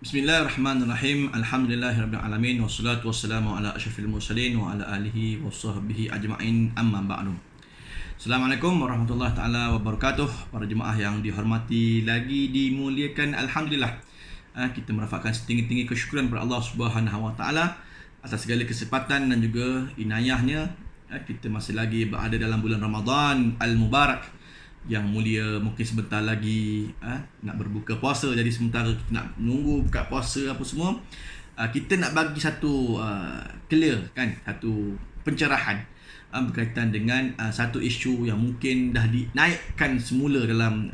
Bismillahirrahmanirrahim. Alhamdulillahirabbil alamin wassalatu wassalamu ala asyrafil mursalin wa ala alihi washabbihi ajma'in amma ba'du. Assalamualaikum warahmatullahi taala wabarakatuh. Para jemaah yang dihormati lagi dimuliakan, alhamdulillah. Kita merafakkan setinggi-tinggi kesyukuran kepada Allah Subhanahu wa taala atas segala kesempatan dan juga inayahnya. Kita masih lagi berada dalam bulan Ramadan al-Mubarak yang mulia. Mungkin sebentar lagi nak berbuka puasa, jadi sementara kita nak menunggu buka puasa apa semua, kita nak bagi satu clear kan, satu pencerahan berkaitan dengan satu isu yang mungkin dah dinaikkan semula dalam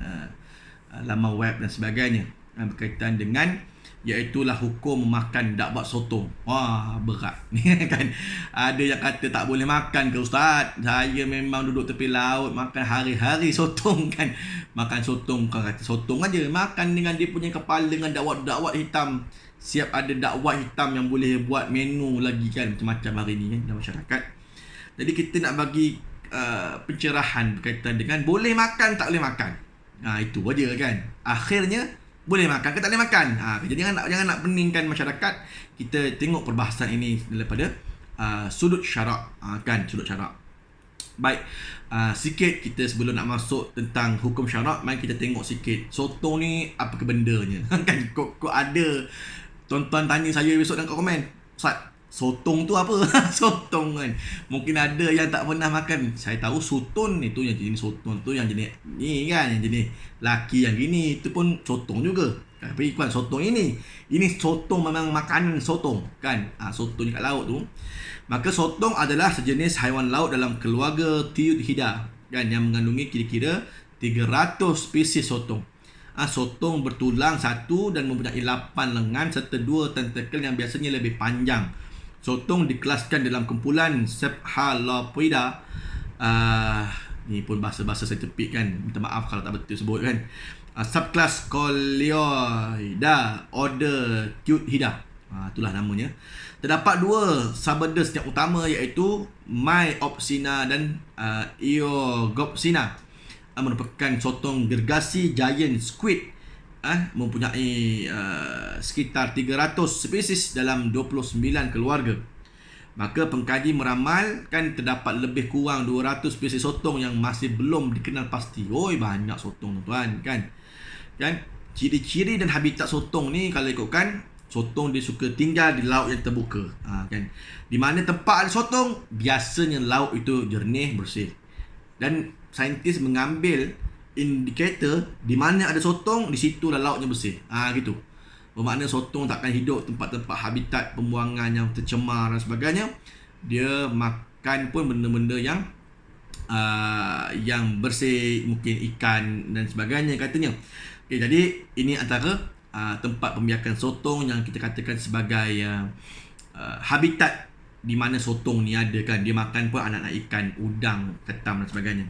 laman web dan sebagainya, berkaitan dengan iaitulah hukum memakan dakbat sotong. Wah, berat ni kan. Ada yang kata tak boleh makan ke ustaz? Saya memang duduk tepi laut makan hari-hari sotong kan. Makan sotong, bukan kata sotong aja, makan dengan dia punya kepala dengan dakwat-dakwat hitam. Siap ada dakwat hitam yang boleh buat menu lagi kan, macam-macam hari ni kan dalam masyarakat. Jadi kita nak bagi pencerahan berkaitan dengan boleh makan tak boleh makan. Itu aja kan. Akhirnya boleh makan ke tak boleh makan. Jadi jangan nak peningkan masyarakat. Kita tengok perbahasan ini daripada sudut syarak, kan, sudut syarak. Baik, sikit kita sebelum nak masuk tentang hukum syarak, mari kita tengok sikit sotong ni apa ke bendanya. Kan kok ada tuan-tuan tanya saya besok dalam komen, Ustaz, sotong tu apa? Sotong kan. Mungkin ada yang tak pernah makan. Saya tahu sutun itu yang jenis sotong tu, yang jenis ni kan, yang jenis laki yang gini itu pun sotong juga. Tapi bukan sotong ini. Ini sotong memang makanan sotong kan. Sotong kat laut tu. Maka sotong adalah sejenis haiwan laut dalam keluarga Tiyudhidae kan, yang mengandungi kira-kira 300 spesies sotong. Sotong bertulang satu dan mempunyai 8 lengan serta 2 tentakel yang biasanya lebih panjang. Sotong dikelaskan dalam kumpulan Cephalopoida. Ni pun bahasa-bahasa saya tepik kan, minta maaf kalau tak betul sebut kan. Subkelas Coleoida, order Tiyudhidae. Itulah namanya. Terdapat 2 suborders yang utama, iaitu Myopsina dan Eogopsina. Merupakan sotong gergasi giant squid, mempunyai sekitar 300 spesies dalam 29 keluarga. Maka pengkaji meramalkan terdapat lebih kurang 200 spesies sotong yang masih belum dikenal pasti. Banyak sotong tuan kan. Ciri-ciri dan habitat sotong ni kalau ikutkan, sotong dia suka tinggal di laut yang terbuka, kan. Di mana tempat ada sotong, biasanya laut itu jernih, bersih. Dan saintis mengambil indikator di mana ada sotong, di situ lah lautnya bersih. Gitu. Bermakna sotong takkan hidup tempat-tempat habitat pembuangan yang tercemar dan sebagainya. Dia makan pun benda-benda yang bersih, mungkin ikan dan sebagainya katanya. Okay, jadi ini antara tempat pembiakan sotong yang kita katakan sebagai habitat di mana sotong ni ada kan. Dia makan pun anak-anak ikan, udang, ketam dan sebagainya.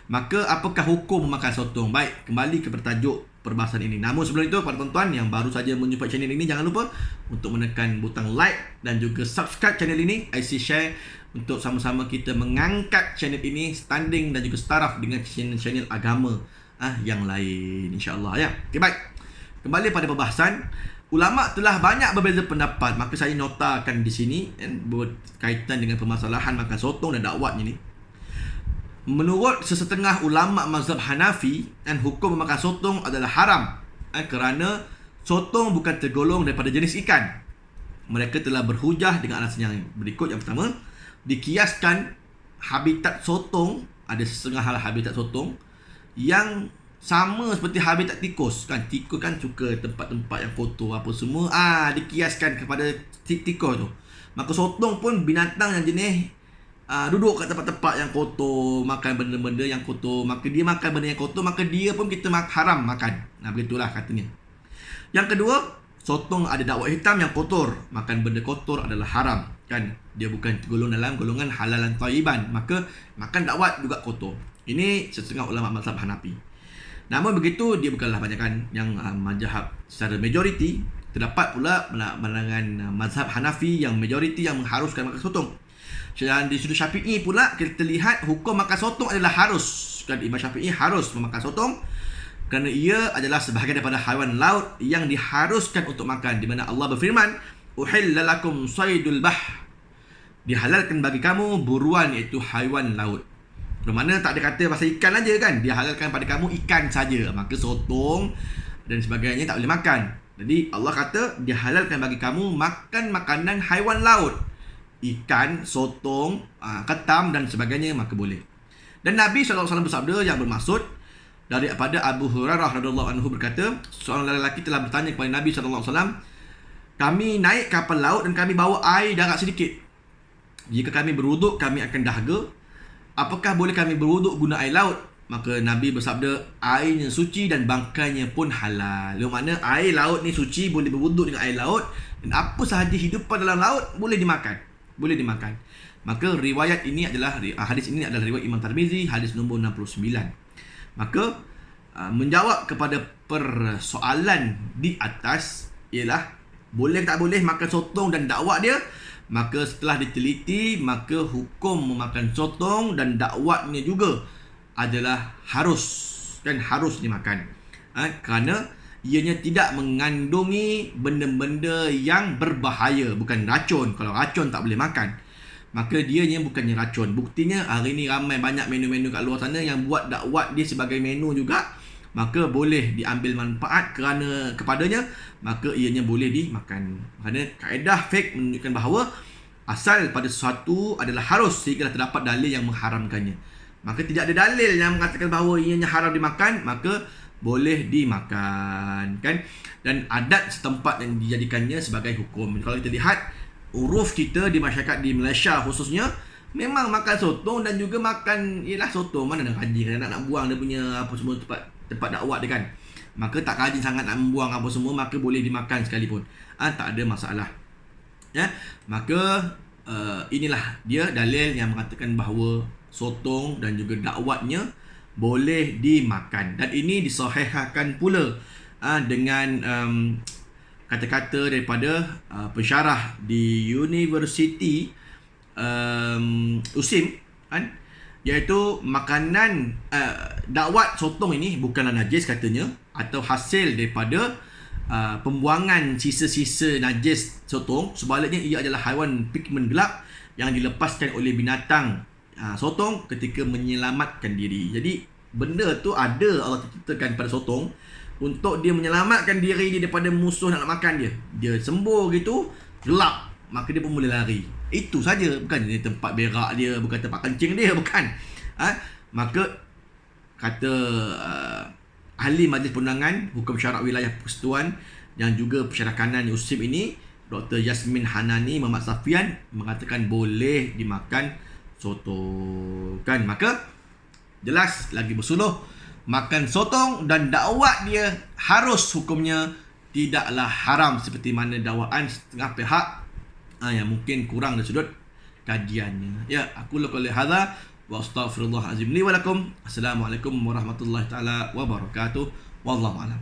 Maka apakah hukum memakan sotong? Baik, kembali ke tajuk perbahasan ini. Namun sebelum itu, para tuan-tuan yang baru saja menjumpai channel ini, jangan lupa untuk menekan butang like dan juga subscribe channel ini. IC share untuk sama-sama kita mengangkat channel ini standing dan juga setaraf dengan channel-channel agama yang lain, insya-Allah ya. Okay, baik. Kembali pada perbahasan, ulama telah banyak berbeza pendapat. Maka saya notakan di sini berkaitan dengan permasalahan makan sotong dan dakwatnya ni. Menurut sesetengah ulama mazhab Hanafi, hukum memakan sotong adalah haram kerana sotong bukan tergolong daripada jenis ikan. Mereka telah berhujah dengan alasan yang berikut. Yang pertama, dikiaskan habitat sotong, ada setengah hal habitat sotong yang sama seperti habitat tikus kan. Tikus kan suka tempat-tempat yang kotor apa semua, dikiaskan kepada tikus tu. Maka sotong pun binatang yang jenis duduk kat tempat-tempat yang kotor, makan benda-benda yang kotor. Maka dia makan benda yang kotor, maka dia pun kita haram makan. Begitulah katanya. Yang kedua, sotong ada dakwat hitam yang kotor. Makan benda kotor adalah haram kan. Dia bukan tergolong dalam golongan halalan thayyiban. Maka makan dakwat juga kotor. Ini setengah ulama mazhab Hanafi. Namun begitu, dia bukanlah banyakkan yang mazhab secara majoriti. Terdapat pula pandangan mazhab Hanafi yang majoriti yang mengharuskan makan sotong. Dan di sudut Syafi'i pula kita lihat hukum makan sotong adalah harus. Kan Imam Syafi'i harus memakan sotong. kerana ia adalah sebahagian daripada haiwan laut yang diharuskan untuk makan, di mana Allah berfirman, uhilla lakum saydul bahr, dihalalkan bagi kamu buruan iaitu haiwan laut. Bermakna tak ada kata pasal ikan aja kan, dihalalkan pada kamu ikan saja, maka sotong dan sebagainya tak boleh makan. Jadi Allah kata dihalalkan bagi kamu makan makanan haiwan laut, ikan, sotong, ketam dan sebagainya, maka boleh. Dan Nabi SAW bersabda yang bermaksud daripada Abu Hurairah radhiyallahu anhu berkata, seorang lelaki telah bertanya kepada Nabi SAW, kami naik kapal laut dan kami bawa air darat sedikit. Jika kami berwuduk, kami akan dahaga. Apakah boleh kami berwuduk guna air laut? Maka Nabi bersabda, airnya suci dan bangkainya pun halal. Yang mana air laut ni suci, boleh berwuduk dengan air laut, dan apa sahaja hidupan dalam laut boleh dimakan. Boleh dimakan. Maka riwayat ini adalah, hadis ini adalah riwayat Imam Tirmizi, hadis nombor 69. Maka menjawab kepada persoalan di atas ialah boleh tak boleh makan sotong dan dakwat dia. Maka setelah diteliti, maka hukum memakan sotong dan dakwatnya juga adalah harus, kan, harus dimakan. Kerana ianya tidak mengandungi benda-benda yang berbahaya, bukan racun. Kalau racun tak boleh makan, maka dianya bukannya racun. Buktinya hari ni ramai banyak menu-menu kat luar sana yang buat dakwat dia sebagai menu juga, maka boleh diambil manfaat kerana kepadanya, maka ianya boleh dimakan. Kerana kaedah fiqh menunjukkan bahawa asal pada sesuatu adalah harus sehingga terdapat dalil yang mengharamkannya. Maka tidak ada dalil yang mengatakan bahawa ianya haram dimakan, maka boleh dimakan, kan? Dan adat setempat yang dijadikannya sebagai hukum. Kalau kita lihat uruf kita di masyarakat di Malaysia khususnya, memang makan sotong dan juga makan, ialah sotong mana nak kaji, nak buang dia punya apa semua tempat dakwat dia kan. Maka tak rajin sangat nak membuang apa semua, maka boleh dimakan sekalipun. Tak ada masalah. Ya, maka inilah dia dalil yang mengatakan bahawa sotong dan juga dakwatnya boleh dimakan. Dan ini disahihkan pula dengan kata-kata daripada pensyarah di Universiti USIM, kan, iaitu makanan dakwat sotong ini bukanlah najis katanya, atau hasil daripada pembuangan sisa-sisa najis sotong. Sebaliknya ia adalah haiwan pigmen gelap yang dilepaskan oleh binatang sotong ketika menyelamatkan diri. Jadi benda tu ada Allah ciptakan pada sotong untuk dia menyelamatkan diri dia daripada musuh nak makan dia. Dia sembuh gitu, gelap, maka dia pun boleh lari. Itu saja, bukan dia tempat berak dia, bukan tempat kencing dia, bukan. Maka kata ahli Majlis Perundangan Hukum Syarak Wilayah Persekutuan yang juga pensyarah kanan USIM ini, Dr. Yasmin Hanani Muhammad Safian, mengatakan boleh dimakan sotong, kan. Maka jelas lagi bersuluh, makan sotong dan dakwat dia harus hukumnya, tidaklah haram seperti mana dakwaan setengah pihak yang mungkin kurang dari sudut kajiannya. Ya, aku lakukan hadza wa astaghfirullahalazim li wa lakum. Assalamualaikum warahmatullahi taala wabarakatuh. Wallahu a'lam.